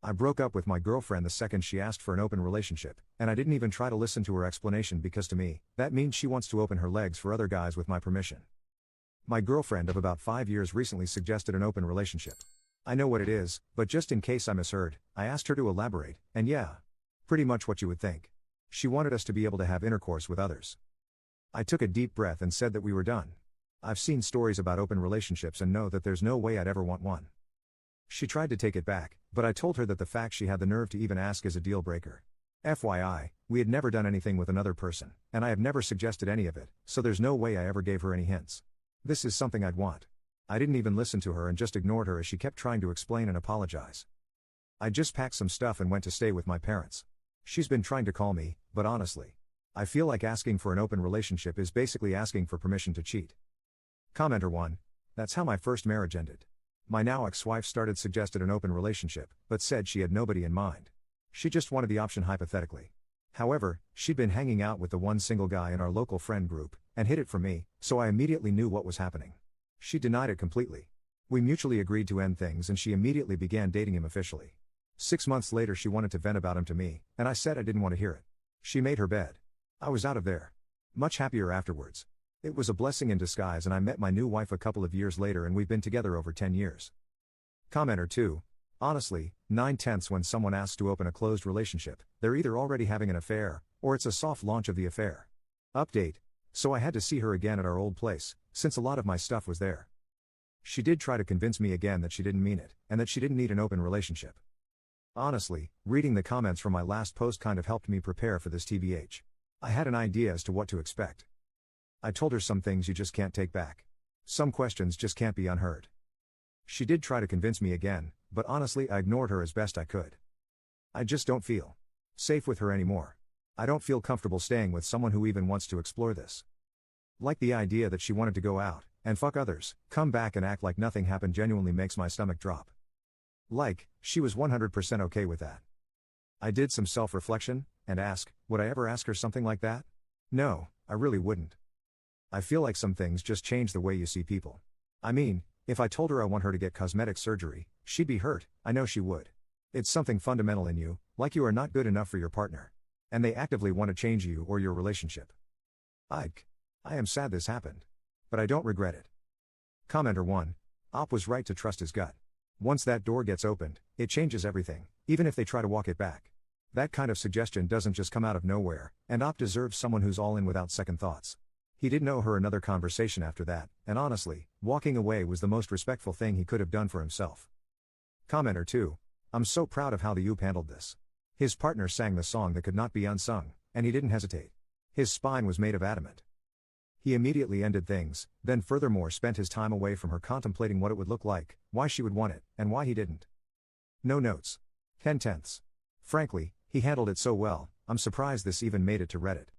I broke up with my girlfriend the second she asked for an open relationship, and I didn't even try to listen to her explanation because to me, that means she wants to open her legs for other guys with my permission. My girlfriend of about 5 years recently suggested an open relationship. I know what it is, but just in case I misheard, I asked her to elaborate, and yeah. Pretty much what you would think. She wanted us to be able to have intercourse with others. I took a deep breath and said that we were done. I've seen stories about open relationships and know that there's no way I'd ever want one. She tried to take it back, but I told her that the fact she had the nerve to even ask is a deal breaker. FYI, we had never done anything with another person, and I have never suggested any of it, so there's no way I ever gave her any hints. This is something I'd want. I didn't even listen to her and just ignored her as she kept trying to explain and apologize. I just packed some stuff and went to stay with my parents. She's been trying to call me, but honestly, I feel like asking for an open relationship is basically asking for permission to cheat. Commenter 1. That's how my first marriage ended. My now ex-wife suggested an open relationship, but said she had nobody in mind. She just wanted the option hypothetically. However, she'd been hanging out with the one single guy in our local friend group, and hid it from me, so I immediately knew what was happening. She denied it completely. We mutually agreed to end things and she immediately began dating him officially. 6 months later she wanted to vent about him to me, and I said I didn't want to hear it. She made her bed. I was out of there. Much happier afterwards. It was a blessing in disguise and I met my new wife a couple of years later and we've been together over 10 years. Commenter 2. Honestly, 9/10 when someone asks to open a closed relationship, they're either already having an affair, or it's a soft launch of the affair. Update. So I had to see her again at our old place, since a lot of my stuff was there. She did try to convince me again that she didn't mean it, and that she didn't need an open relationship. Honestly, reading the comments from my last post kind of helped me prepare for this TBH. I had an idea as to what to expect. I told her some things you just can't take back. Some questions just can't be unheard. She did try to convince me again, but honestly I ignored her as best I could. I just don't feel safe with her anymore. I don't feel comfortable staying with someone who even wants to explore this. Like the idea that she wanted to go out, and fuck others, come back and act like nothing happened genuinely makes my stomach drop. Like, she was 100% okay with that. I did some self-reflection, and ask, would I ever ask her something like that? No, I really wouldn't. I feel like some things just change the way you see people. I mean, if I told her I want her to get cosmetic surgery, she'd be hurt, I know she would. It's something fundamental in you, like you are not good enough for your partner. And they actively want to change you or your relationship. I am sad this happened. But I don't regret it. Commenter 1. Op was right to trust his gut. Once that door gets opened, it changes everything, even if they try to walk it back. That kind of suggestion doesn't just come out of nowhere, and Op deserves someone who's all in without second thoughts. He didn't owe her another conversation after that, and honestly, walking away was the most respectful thing he could have done for himself. Commenter 2. I'm so proud of how the Oop handled this. His partner sang the song that could not be unsung, and he didn't hesitate. His spine was made of adamant. He immediately ended things, then furthermore spent his time away from her contemplating what it would look like, why she would want it, and why he didn't. No notes. 10/10. Frankly, he handled it so well, I'm surprised this even made it to Reddit.